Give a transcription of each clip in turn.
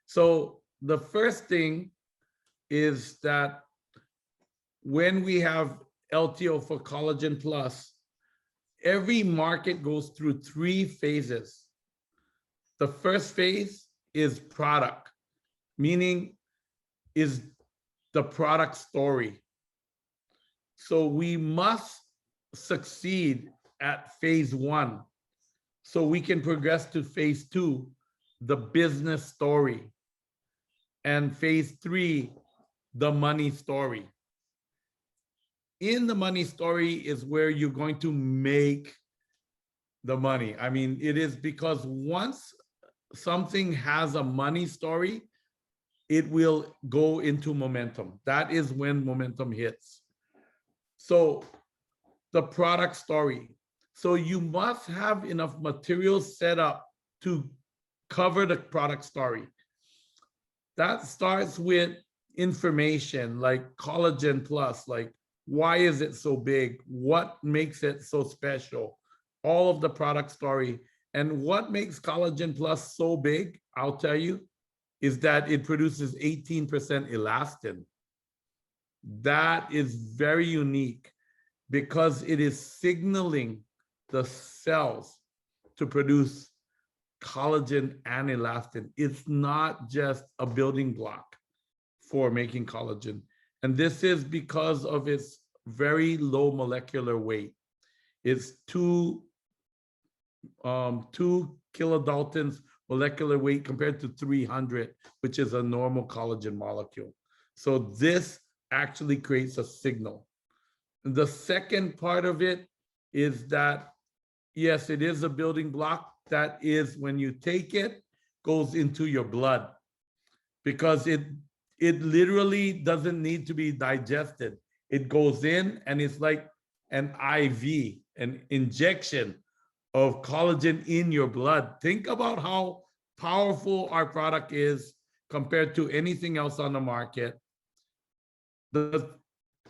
So the first thing is that when we have LTO for Collagen Plus, every market goes through 3 phases. The first phase is product, meaning is the product story. So we must succeed at phase 1 so we can progress to phase 2, the business story, and phase 3, the money story. In the money story is where you're going to make the money. I mean, it is because once something has a money story, it will go into momentum. That is when momentum hits. So the product story. So you must have enough materials set up to cover the product story. That starts with information like Collagen Plus, like why is it so big? What makes it so special? All of the product story. And what makes Collagen Plus so big, I'll tell you, is that it produces 18% elastin. That is very unique because it is signaling the cells to produce collagen and elastin. It's not just a building block for making collagen. And this is because of its very low molecular weight. It's 2 kilodaltons molecular weight compared to 300, which is a normal collagen molecule. So this actually creates a signal. The second part of it is that, yes, it is a building block. That is when you take it, goes into your blood because it literally doesn't need to be digested. It goes in and it's like an IV, an injection of collagen in your blood. Think about how powerful our product is compared to anything else on the market. The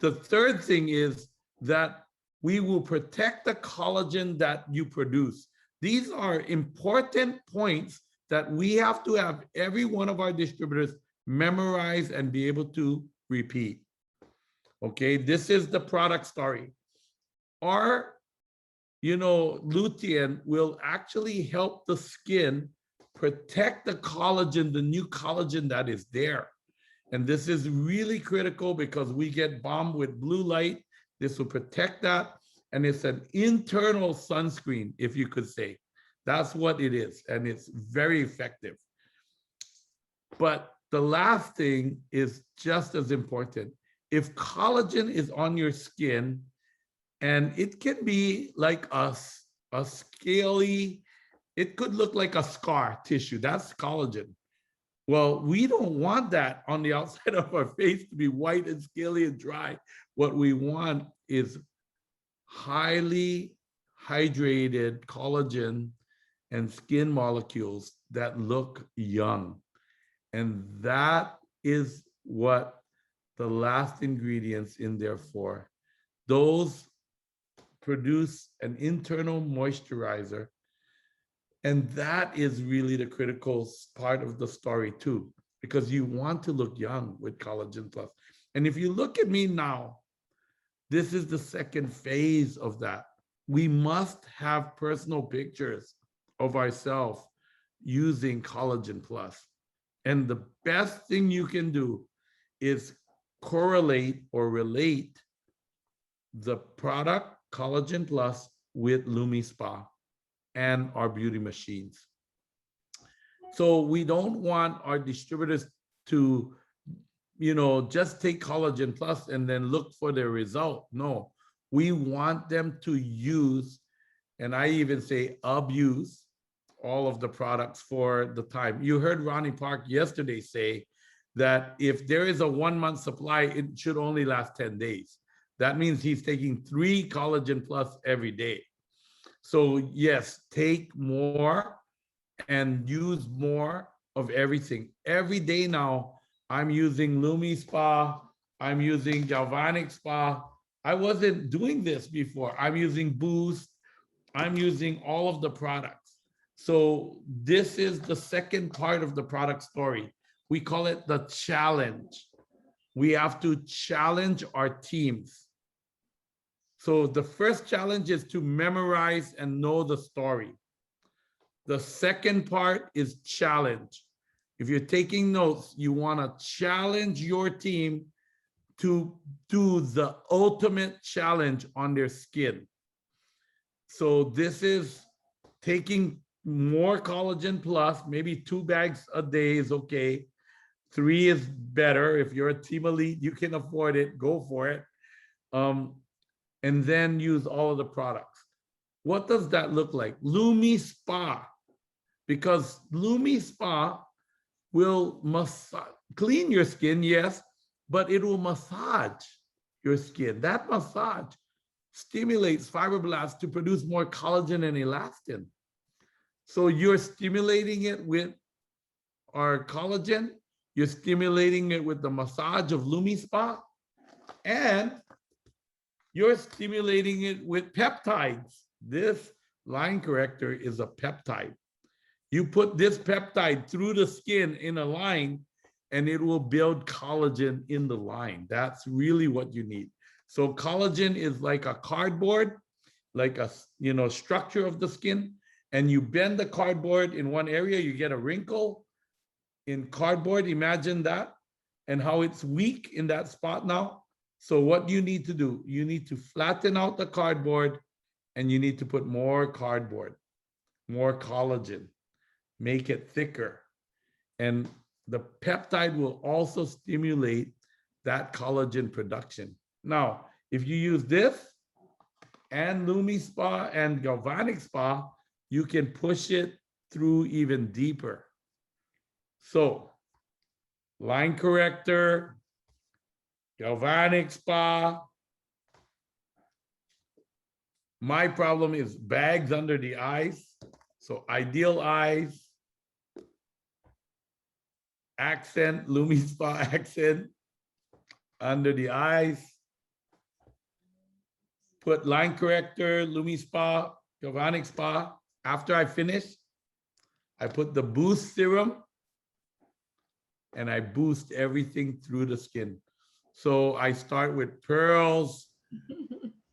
third thing is that we will protect the collagen that you produce. These are important points that we have to have every one of our distributors memorize and be able to repeat. Okay, this is the product story. Our lutein will actually help the skin protect the collagen, the new collagen that is there. And this is really critical because we get bombed with blue light. This will protect that. And it's an internal sunscreen, if you could say. That's what it is. And it's very effective. But the last thing is just as important. If collagen is on your skin, and it can be like a scaly, it could look like a scar tissue. That's collagen. Well, we don't want that on the outside of our face to be white and scaly and dry. What we want is highly hydrated collagen and skin molecules that look young. And that is what the last ingredients in there for. Those produce an internal moisturizer. And that is really the critical part of the story too, because you want to look young with Collagen Plus. And if you look at me now, this is the second phase of that. We must have personal pictures of ourselves using Collagen Plus. And the best thing you can do is correlate or relate the product Collagen Plus with LumiSpa and our beauty machines. So we don't want our distributors to, just take Collagen Plus and then look for their result. No, we want them to use, and I even say abuse, all of the products for the time. You heard Ronnie Park yesterday say that if there is a 1-month supply, it should only last 10 days. That means he's taking 3 Collagen Plus every day. So yes, take more and use more of everything. Every day now, I'm using LumiSpa, I'm using Galvanic Spa. I wasn't doing this before. I'm using Boost, I'm using all of the products. So this is the second part of the product story. we call it the challenge. We have to challenge our teams. So the first challenge is to memorize and know the story. The second part is challenge. If you're taking notes, you want to challenge your team to do the ultimate challenge on their skin. So this is taking more collagen plus, maybe 2 bags a day is okay. 3 is better. If you're a team elite, you can afford it, go for it. And then use all of the products. What does that look like? Lumi Spa, because Lumi Spa will clean your skin, yes, but it will massage your skin. That massage stimulates fibroblasts to produce more collagen and elastin. So you're stimulating it with our collagen, you're stimulating it with the massage of Lumi Spa, and you're stimulating it with peptides. This line corrector is a peptide. You put this peptide through the skin in a line, and it will build collagen in the line. That's really what you need. So collagen is like a cardboard, like a structure of the skin, and you bend the cardboard in one area, you get a wrinkle in cardboard. Imagine that, and how it's weak in that spot now. So what you need to do, you need to flatten out the cardboard, and you need to put more cardboard, more collagen, make it thicker. And the peptide will also stimulate that collagen production. Now, if you use this and Lumi Spa and Galvanic Spa, you can push it through even deeper. So, line corrector, Galvanic Spa. My problem is bags under the eyes. So Ideal Eyes, Accent, Lumi Spa Accent under the eyes. Put line corrector, Lumi Spa, Galvanic Spa. After I finish, I put the boost serum, and I boost everything through the skin. So I start with pearls.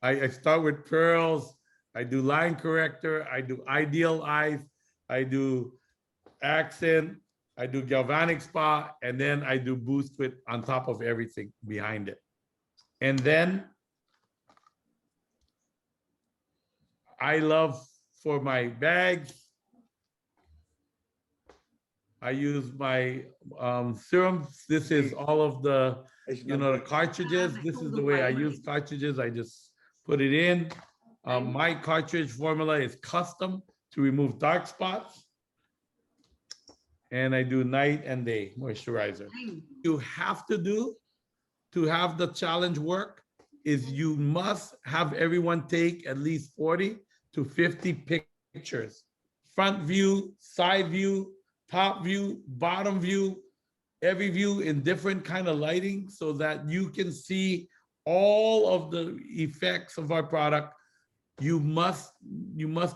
I start with pearls. I do line corrector. I do Ideal Eyes. I do Accent. I do Galvanic Spa. And then I do boost with on top of everything behind it. And then I love for my bags, I use my serums. This is all of the, the cartridges. This is the way I use cartridges. I just put it in. My cartridge formula is custom to remove dark spots. And I do night and day moisturizer. You have to do to have the challenge work is you must have everyone take at least 40 to 50 pictures. Front view, side view, top view, bottom view, every view in different kind of lighting so that you can see all of the effects of our product. You must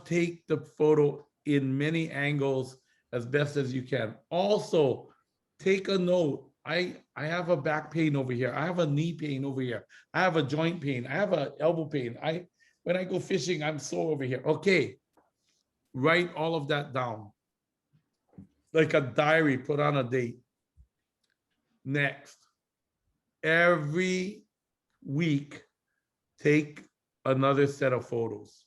take the photo in many angles as best as you can. Also, take a note. I have a back pain over here. I have a knee pain over here. I have a joint pain. I have an elbow pain. When I go fishing, I'm sore over here. Okay, write all of that down. Like a diary, put on a date. Next, every week, take another set of photos.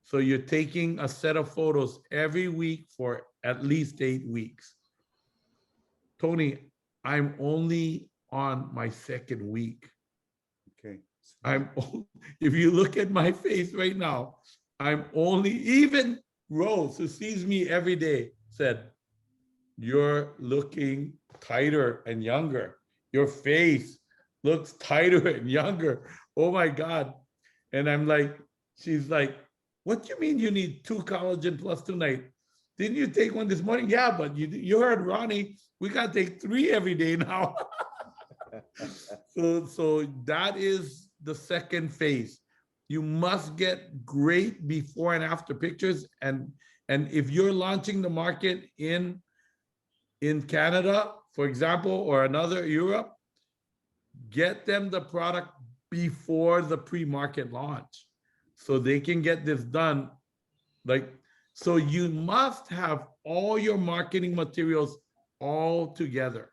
So you're taking a set of photos every week for at least 8 weeks. Tony, I'm only on my second week. Okay. If you look at my face right now, I'm only, even Rose, who sees me every day, said, you're looking tighter and younger. Your face looks tighter and younger. Oh my God. And I'm like, she's like, what do you mean you need 2 collagen plus tonight? Didn't you take one this morning? Yeah, but you heard Ronnie, we got to take 3 every day now. So that is the second phase. You must get great before and after pictures. And if you're launching the market in in Canada, for example, or another Europe, get them the product before the pre-market launch so they can get this done. Like, so you must have all your marketing materials all together.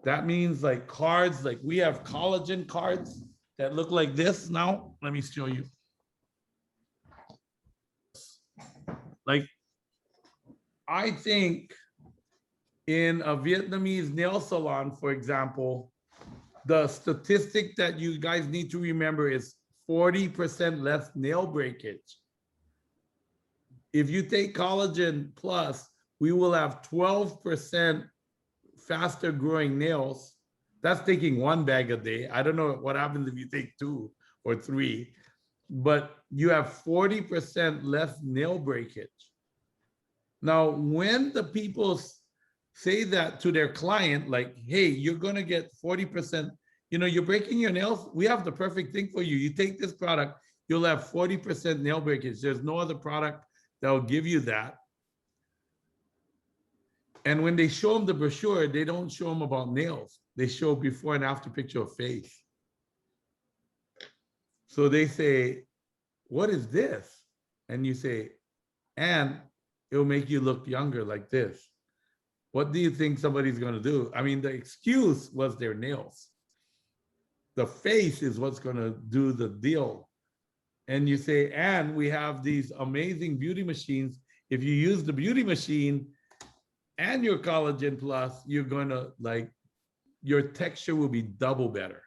That means like cards, like we have collagen cards that look like this now. Let me show you. Like, I think in a Vietnamese nail salon, for example, the statistic that you guys need to remember is 40% less nail breakage. If you take collagen plus, we will have 12% faster growing nails. That's taking one bag a day. I don't know what happens if you take 2 or 3, but you have 40% less nail breakage. Now, when the people say that to their client, like, hey, you're going to get 40%, you know, you're breaking your nails, we have the perfect thing for you. You take this product, you'll have 40% nail breakage. There's no other product that will give you that. And when they show them the brochure, they don't show them about nails. They show before and after picture of face. So they say, what is this? And you say, and it'll make you look younger like this. What do you think somebody's going to do? I mean, the excuse was their nails. The face is what's going to do the deal. And you say, and we have these amazing beauty machines. If you use the beauty machine and your collagen plus, you're going to like, your texture will be double better.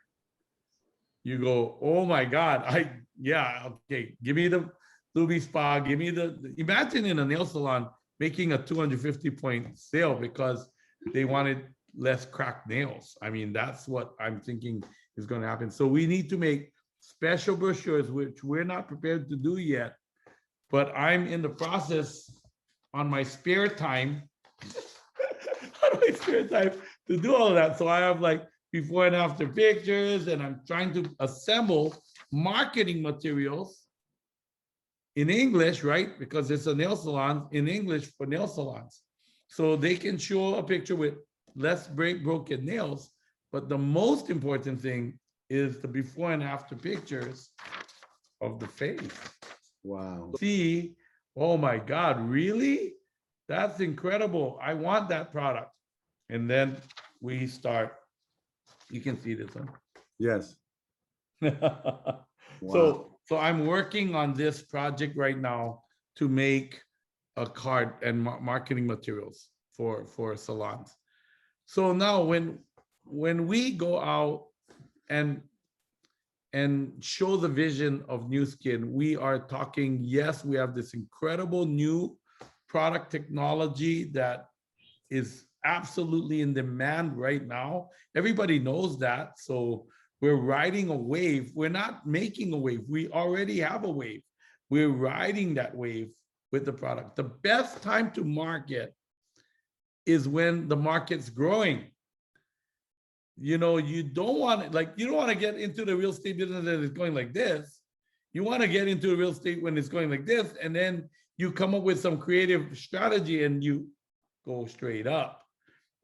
You go, oh my God, yeah, okay, give me the Luby Spa, give me imagine in a nail salon making a 250-point sale because they wanted less cracked nails. I mean, that's what I'm thinking is going to happen. So we need to make special brochures, which we're not prepared to do yet, but I'm in the process on my spare time, on my spare time to do all of that. So I have like before and after pictures, and I'm trying to assemble marketing materials in English, right? Because it's a nail salon, in English for nail salons. So they can show a picture with less broken nails. But the most important thing is the before and after pictures of the face. Wow. See, oh my God, really? That's incredible. I want that product. And then we start, you can see this one. Yes. Wow. So I'm working on this project right now to make a card and marketing materials for salons. So now when we go out and show the vision of New Skin, we are talking, yes, we have this incredible new product technology that is absolutely in demand right now. Everybody knows that. So we're riding a wave. We're not making a wave. We already have a wave. We're riding that wave with the product. The best time to market is when the market's growing. You know, you don't want to get into the real estate business that is going like this. You want to get into real estate when it's going like this, and then you come up with some creative strategy and you go straight up.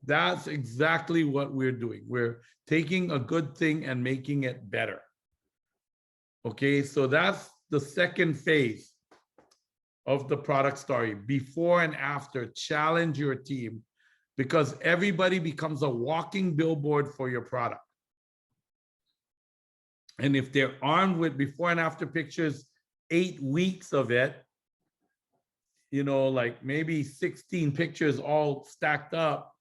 That's exactly what we're doing. We're taking a good thing and making it better. Okay, so that's the second phase of the product story, before and after. Challenge your team, because everybody becomes a walking billboard for your product. And if they're armed with before and after pictures, 8 weeks of it, you know, like maybe 16 pictures all stacked up,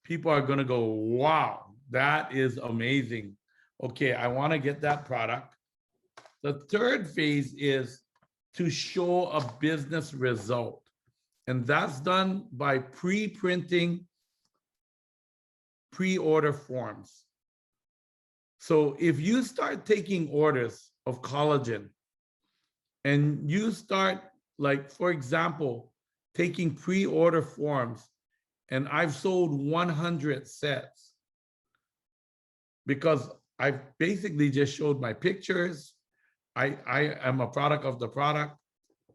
people are going to go, wow, that is amazing. Okay, I want to get that product. The third phase is to show a business result. And that's done by pre-printing pre-order forms. So if you start taking orders of collagen and you start, like, for example, taking pre-order forms, and I've sold 100 sets because I've basically just showed my pictures. I am a product of the product.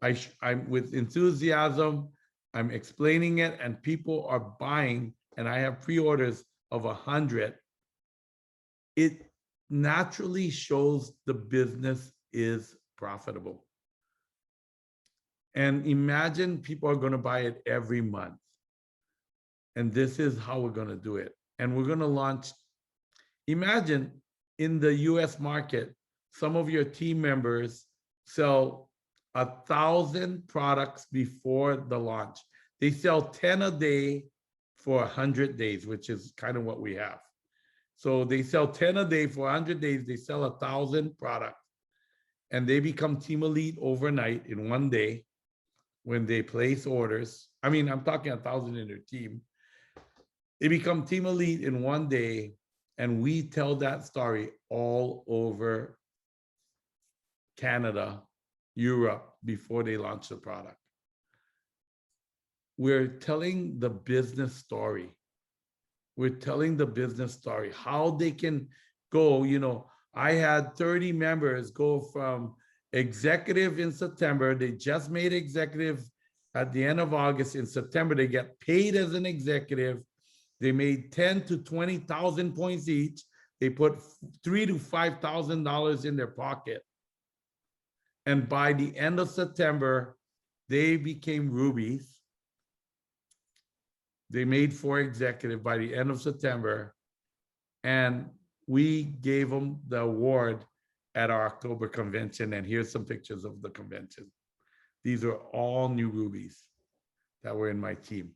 I'm with enthusiasm. I'm explaining it and people are buying, and I have pre-orders of 100. It naturally shows the business is profitable. And imagine people are going to buy it every month. And this is how we're going to do it. And we're going to launch. Imagine in the US market, some of your team members sell 1,000 products before the launch. They sell 10 a day for 100 days, which is kind of what we have. So they sell 10 a day for 100 days. They sell 1,000 products and they become team elite overnight in one day when they place orders. I mean, I'm talking 1,000 in their team. They become team elite in one day, and we tell that story all over Canada, Europe, before they launch the product. We're telling the business story. We're telling the business story, how they can go. I had 30 members go from executive in September. They just made executive at the end of August. In September, they get paid as an executive. They made 10 to 20,000 points each. They put $3,000 to $5,000 in their pocket. And by the end of September, they became rubies. They made 4 executive by the end of September. And we gave them the award at our October convention. And here's some pictures of the convention. These are all new rubies that were in my team.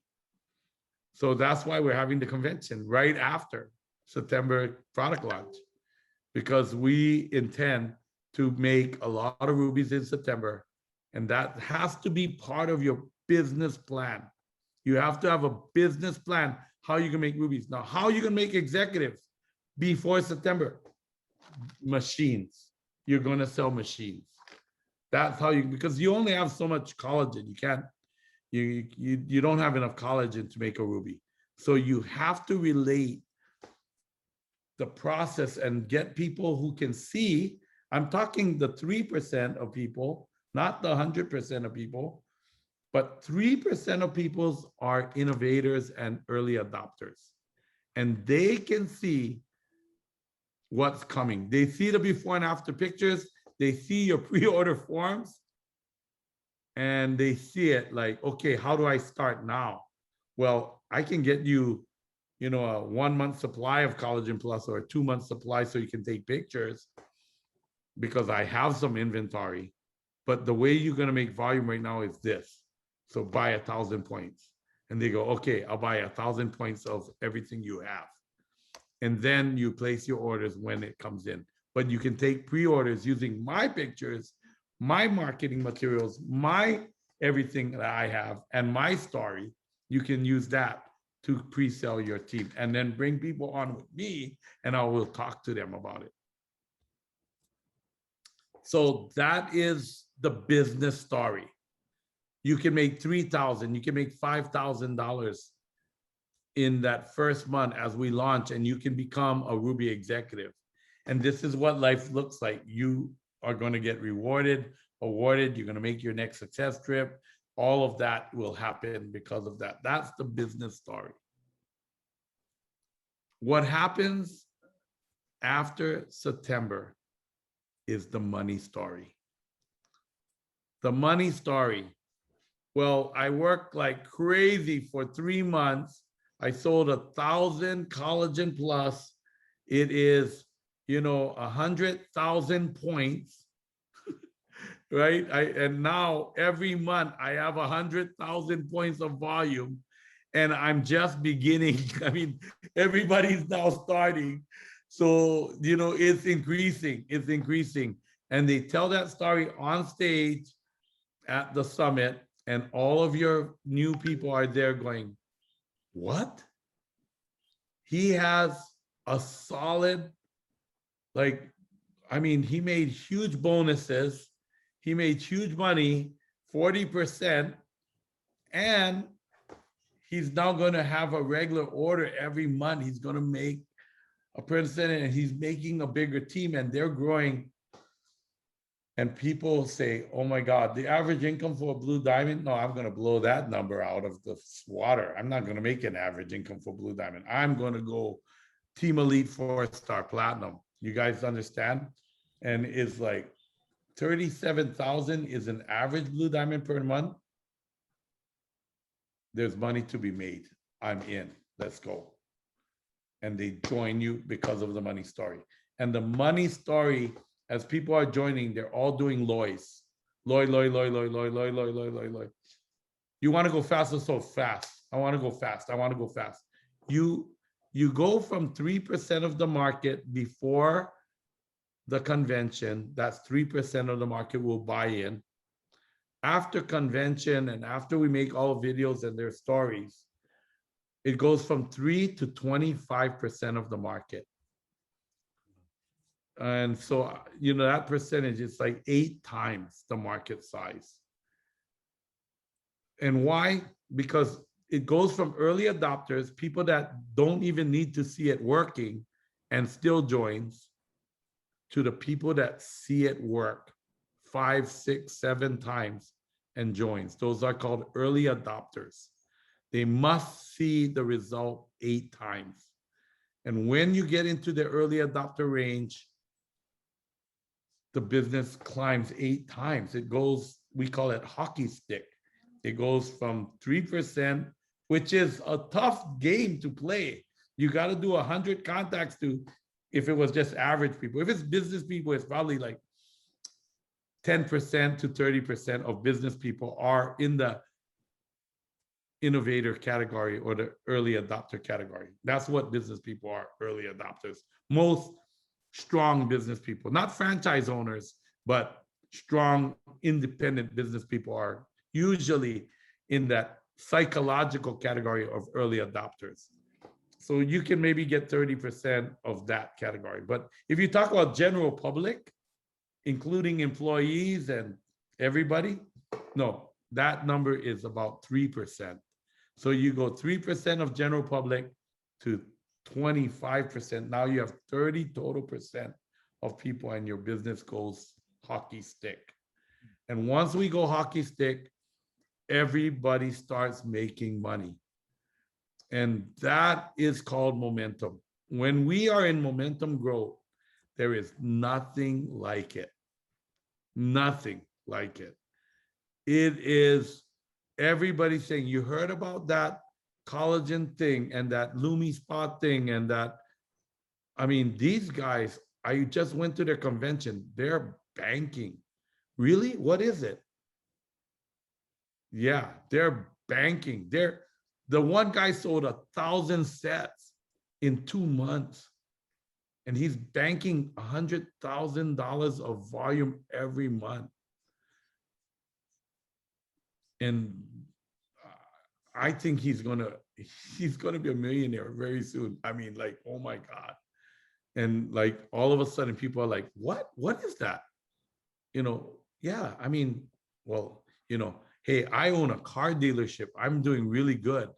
So that's why we're having the convention right after September product launch, because we intend to make a lot of rubies in September. And that has to be part of your business plan. You have to have a business plan, how you can make rubies. Now, how you can make executives before September? Machines. You're going to sell machines. That's how you, because you only have so much collagen. You can't, you don't have enough collagen to make a ruby. So you have to relate the process and get people who can see. I'm talking the 3% of people, not the 100% of people, but 3% of people are innovators and early adopters. And they can see what's coming. They see the before and after pictures. They see your pre-order forms. And they see it like, okay, how do I start now? Well, I can get you, a 1 month supply of Collagen Plus or a 2 month supply so you can take pictures, because I have some inventory. But the way you're going to make volume right now is this. So buy 1,000 points. And they go, okay, I'll buy 1,000 points of everything you have. And then you place your orders when it comes in. But you can take pre-orders using my pictures, my marketing materials, my everything that I have, and my story. You can use that to pre-sell your team and then bring people on with me, and I will talk to them about it. So that is the business story. You can make $3,000, you can make $5,000 in that first month as we launch, and you can become a Ruby executive. And this is what life looks like. You are going to get rewarded, awarded, you're going to make your next success trip. All of that will happen because of that. That's the business story. What happens after September is the money story. The money story. Well, I worked like crazy for 3 months. I sold 1,000 Collagen Plus. It is, 100,000 points, right? And now every month I have 100,000 points of volume, and I'm just beginning. I mean, everybody's now starting. So, it's increasing. And they tell that story on stage at the summit, and all of your new people are there going, what? He has a solid, he made huge bonuses. He made huge money, 40%, and he's now going to have a regular order every month. He's going to make a percent, and he's making a bigger team, and they're growing And people say, oh my God, the average income for a blue diamond, no, I'm going to blow that number out of the water. I'm not going to make an average income for blue diamond. I'm going to go Team Elite 4-star platinum. You guys understand? And it's like 37,000 is an average blue diamond per month. There's money to be made. I'm in. Let's go. And they join you because of the money story. And the money story, as people are joining, they're all doing LOIs. LOI, LOI, LOI, LOI, LOI, LOI, LOI, LOI, LOI, LOI. You want to go faster, so fast. I want to go fast. I want to go fast. You go from 3% of the market before the convention. That's 3% of the market will buy in. After convention and after we make all videos and their stories, it goes from 3 to 25% of the market. And so, that percentage is like 8 times the market size. And why? Because it goes from early adopters, people that don't even need to see it working and still joins, to the people that see it work 5, 6, 7 times and joins. Those are called early adopters. They must see the result 8 times. And when you get into the early adopter range, the business climbs 8 times. It goes, we call it hockey stick. It goes from 3%, which is a tough game to play. You got to do 100 contacts if it was just average people. If it's business people, it's probably like 10% to 30% of business people are in the innovator category or the early adopter category. That's what business people are, early adopters. Most strong business people, not franchise owners, but strong independent business people are usually in that psychological category of early adopters. So you can maybe get 30% of that category. But if you talk about general public, including employees and everybody, no, that number is about 3%. So you go 3% of general public to 25%. Now you have 30 total percent of people and your business goes hockey stick. And once we go hockey stick, everybody starts making money. And that is called momentum. When we are in momentum growth, there is nothing like it. Nothing like it. It is everybody saying, you heard about that collagen thing and that Lumi Spot thing and that, I mean, these guys, I just went to their convention. They're banking. Really? What is it? Yeah, they're banking. The one guy sold 1,000 sets in 2 months. And he's banking $100,000 of volume every month. And I think he's gonna be a millionaire very soon. I mean, like, oh my God. And like all of a sudden people are like, what is that? Yeah, I mean, well, hey, I own a car dealership. I'm doing really good.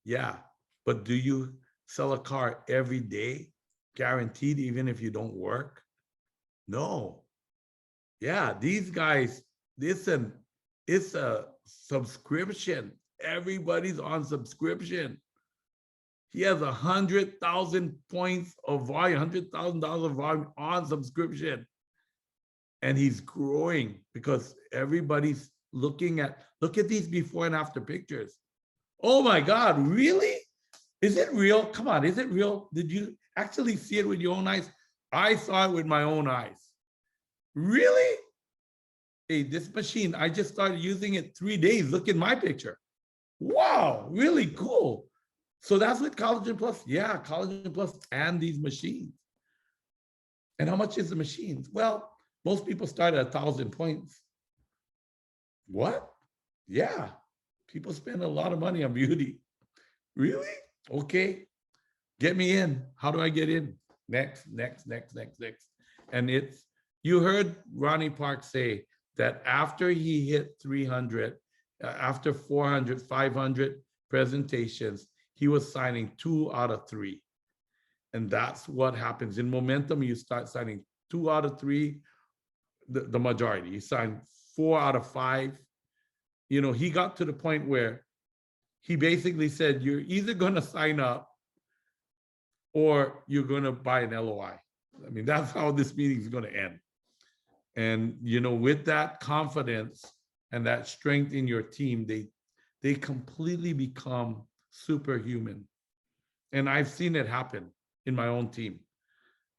Yeah, but do you sell a car every day, guaranteed, even if you don't work? No. Yeah, these guys, listen, it's a subscription. Everybody's on subscription. He has 100,000 points of volume, $100,000 of volume on subscription. And he's growing because everybody's look at these before and after pictures. Oh my God, really? Is it real? Come on, is it real? Did you actually see it with your own eyes? I saw it with my own eyes. Really? Hey, this machine, I just started using it 3 days. Look at my picture. Wow, really cool. So that's with Collagen Plus. Yeah, Collagen Plus and these machines. And how much is the machines? Well, most people start at 1,000 points. What? Yeah, people spend a lot of money on beauty. Really? Okay, get me in. How do I get in? Next. And you heard Ronnie Park say that after he hit 300, after 400, 500 presentations, he was signing 2 out of 3. And that's what happens. In momentum, you start signing 2 out of 3, the majority. He signed 4 out of 5. You know, he got to the point where he basically said, you're either going to sign up or you're going to buy an LOI. I mean, that's how this meeting is going to end. And, you know, with that confidence and that strength in your team, they completely become superhuman. And I've seen it happen in my own team.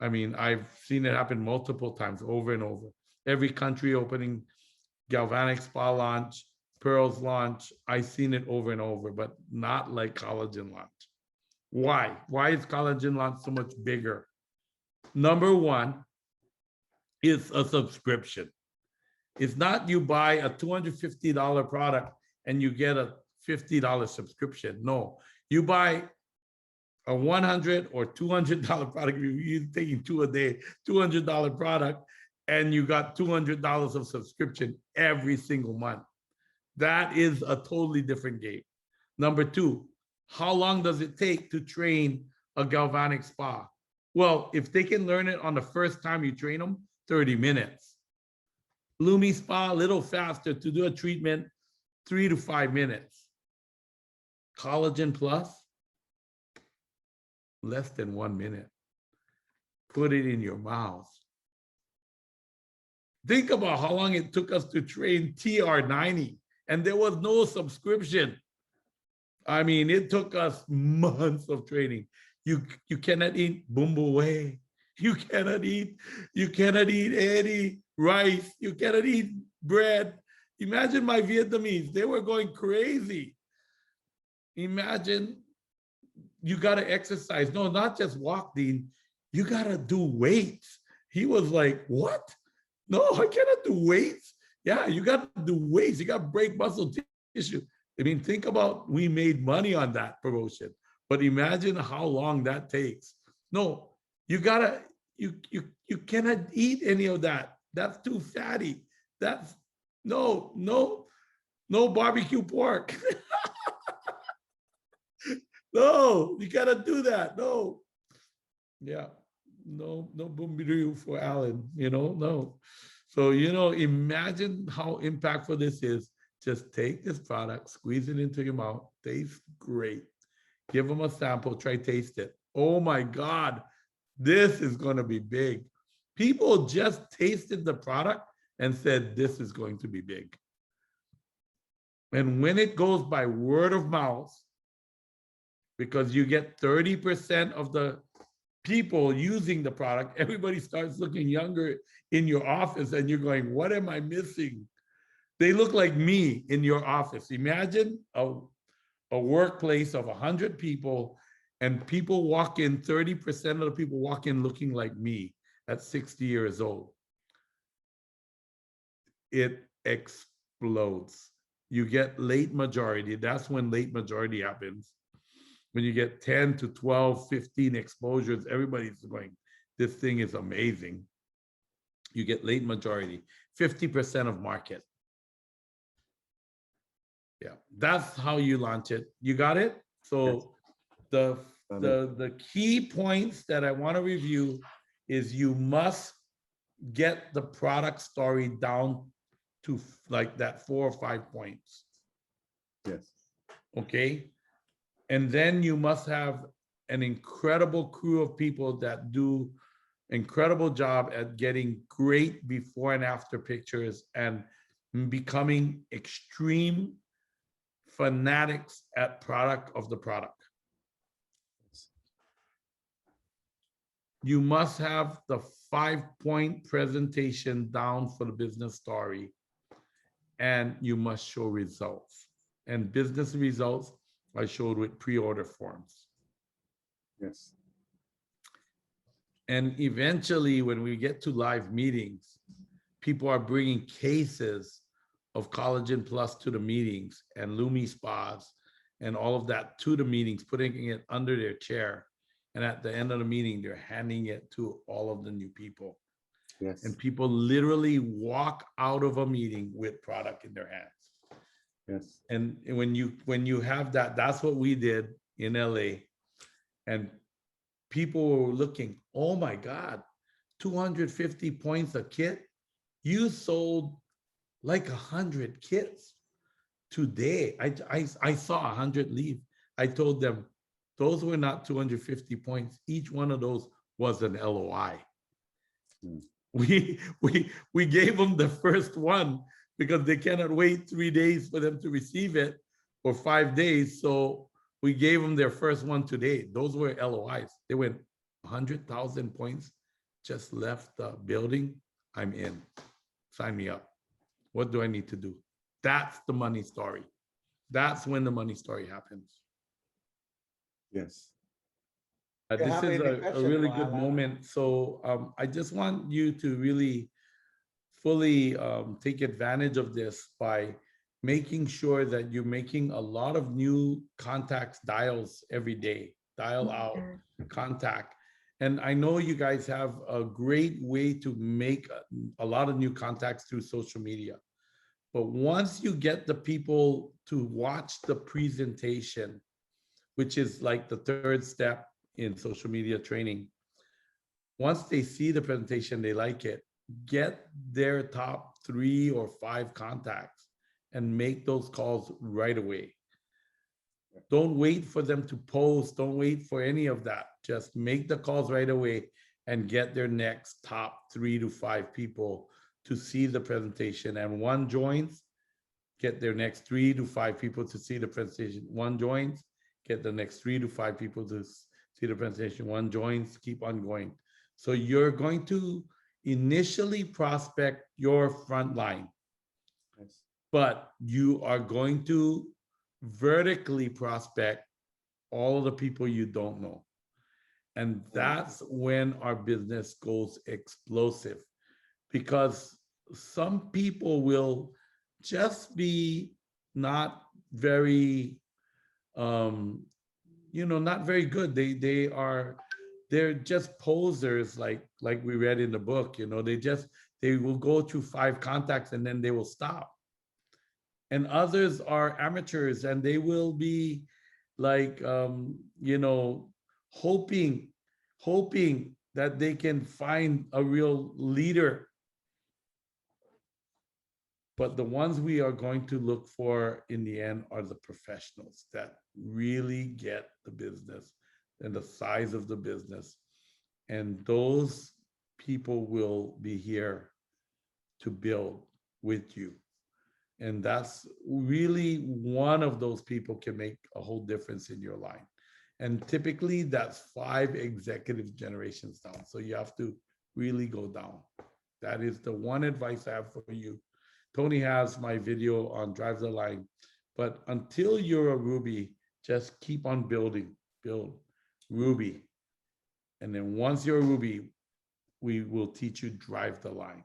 I mean, I've seen it happen multiple times, over and over. Every country opening, galvanic spa launch, pearls launch, I've seen it over and over, but not like collagen launch. Why? Why is collagen launch so much bigger? Number one, it's a subscription. It's not you buy a $250 product and you get a $50 subscription. No, you buy a $100 or $200 product. You're taking 2 a day, $200 product, and you got $200 of subscription every single month. That is a totally different game. Number two, how long does it take to train a galvanic spa? Well, if they can learn it on the first time you train them, 30 minutes. Lumi Spa, a little faster to do a treatment, 3 to 5 minutes. Collagen Plus, less than 1 minute. Put it in your mouth. Think about how long it took us to train TR90, and there was no subscription. I mean, it took us months of training. You cannot eat bumbu way. You cannot eat any rice. You cannot eat bread. Imagine my Vietnamese, they were going crazy. Imagine you got to exercise. No, not just walk, Dean. You got to do weights. He was like, what? No, I cannot do weights. Yeah, you got to do weights. You got to break muscle tissue. I mean, think about, we made money on that promotion, but imagine how long that takes. No, you cannot eat any of that. That's too fatty. That's no barbecue pork. No, you gotta do that. No. Yeah. No boombiru for Alan, no. So, imagine how impactful this is. Just take this product, squeeze it into your mouth, tastes great. Give them a sample, try taste it. Oh my God, this is going to be big. People just tasted the product and said, this is going to be big. And when it goes by word of mouth, because you get 30% of the people using the product, everybody starts looking younger in your office and you're going, what am I missing? They look like me in your office. Imagine a workplace of 100 people and people walk in, 30% of the people walk in looking like me at 60 years old. It explodes. You get late majority. That's when late majority happens. When you get 10 to 12, 15 exposures, everybody's going, this thing is amazing. You get late majority, 50% of market. Yeah, that's how you launch it. You got it? So yes. The key points that I want to review is you must get the product story down to like that 4 or 5 points. Yes. Okay. And then you must have an incredible crew of people that do incredible job at getting great before and after pictures and becoming extreme fanatics at product of the product. You must have the 5-point presentation down for the business story, and you must show results. And business results I showed with pre-order forms. Yes. And eventually, when we get to live meetings, people are bringing cases of Collagen Plus to the meetings and Lumi Spas and all of that to the meetings, putting it under their chair. And at the end of the meeting, they're handing it to all of the new people. Yes. And people literally walk out of a meeting with product in their hands. Yes. And when you have that, that's what we did in LA. And people were looking, oh my God, 250 points a kit. You sold like 100 kits today. I saw 100 leave. I told them those were not 250 points. Each one of those was an LOI. Mm. We gave them the first one because they cannot wait 3 days for them to receive it, or 5 days. So we gave them their first one today. Those were LOIs. They went 100,000 points, just left the building. I'm in. Sign me up. What do I need to do? That's the money story. That's when the money story happens. Yes. This have is any a question, really good Wala? moment. So I just want you to really fully take advantage of this by making sure that you're making a lot of new contacts, dials every day, dial out, contact. And I know you guys have a great way to make a lot of new contacts through social media. But once you get the people to watch the presentation, which is like the third step in social media training, once they see the presentation, they like it, get their top 3 or 5 contacts and make those calls right away. Don't wait for them to post. Don't wait for any of that. Just make the calls right away and get their next top 3 to 5 people to see the presentation. And one joins, get their next 3 to 5 people to see the presentation. One joins, get the next 3 to 5 people to see the presentation. One joins, keep on going. So you're going to initially prospect your front line, Yes. but you are going to vertically prospect all the people you don't know. And that's when our business goes explosive, because some people will just be not very not very good. They're just posers, like we read in the book. They will go through 5 contacts and then they will stop. And others are amateurs and they will be like hoping that they can find a real leader. But the ones we are going to look for in the end are the professionals that really get the business and the size of the business. And those people will be here to build with you. And that's really one of those people can make a whole difference in your line. And typically that's 5 executive generations down. So you have to really go down. That is the one advice I have for you. Tony has my video on Drive the Line, but until you're a Ruby, just keep on building, build Ruby. And then once you're a Ruby, we will teach you Drive the Line.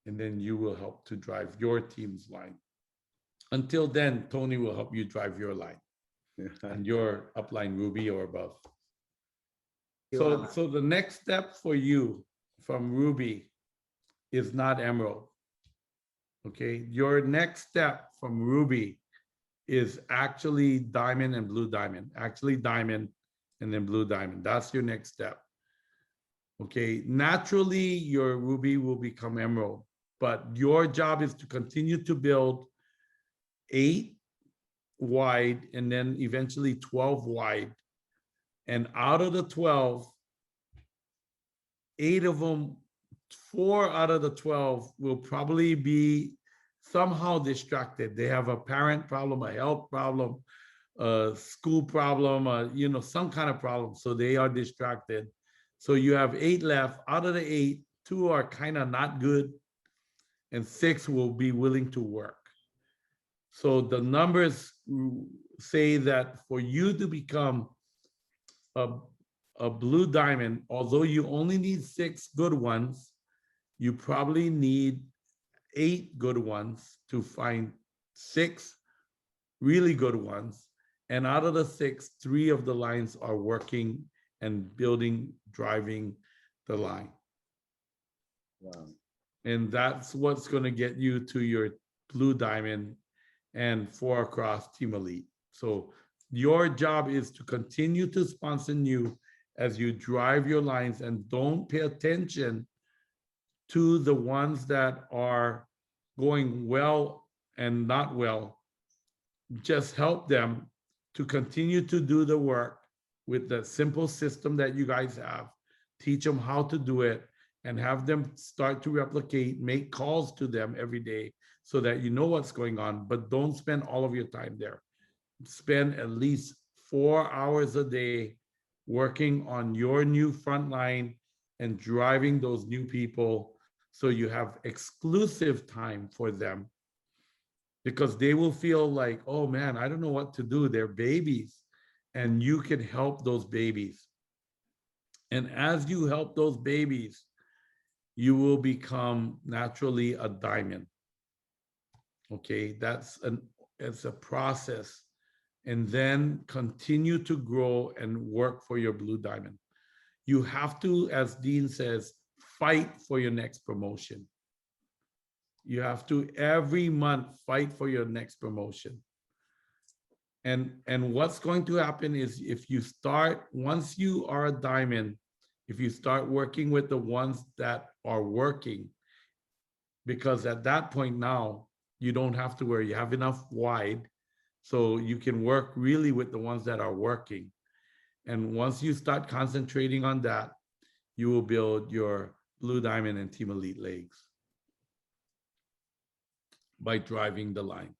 And then you will help to drive your team's line. Until then, Tony will help you drive your line and your upline Ruby or above. So the next step for you from Ruby is not Emerald. Okay, your next step from Ruby is actually Diamond and Blue Diamond. Actually Diamond and then Blue Diamond. That's your next step. Okay, naturally your Ruby will become Emerald, but your job is to continue to build 8 wide and then eventually 12 wide. And out of the 12, 8 of them, 4 out of the 12 will probably be somehow distracted. They have a parent problem, a health problem, a school problem, some kind of problem. So they are distracted. So you have 8 left. Out of the 8, 2 are kind of not good, and 6 will be willing to work. So the numbers say that for you to become a blue diamond, although you only need 6 good ones, you probably need 8 good ones to find 6 really good ones. And out of the 6, 3 of the lines are working and building, driving the line. Wow. And that's what's going to get you to your blue diamond and 4 across Team Elite. So your job is to continue to sponsor you as you drive your lines, and don't pay attention to the ones that are going well and not well. Just help them to continue to do the work with the simple system that you guys have. Teach them how to do it and have them start to replicate, make calls to them every day so that you know what's going on, but don't spend all of your time there. Spend at least 4 hours a day working on your new front line and driving those new people so you have exclusive time for them, because they will feel like, oh man, I don't know what to do. They're babies, and you can help those babies. And as you help those babies, you will become naturally a diamond. Okay, it's a process. And then continue to grow and work for your blue diamond. You have to, as Dean says, fight for your next promotion. You have to every month fight for your next promotion. And what's going to happen is, if you start, once you are a diamond, if you start working with the ones that are working, because at that point now, you don't have to worry, you have enough wide, so you can work really with the ones that are working. And once you start concentrating on that, you will build your blue diamond and team elite legs by driving the line.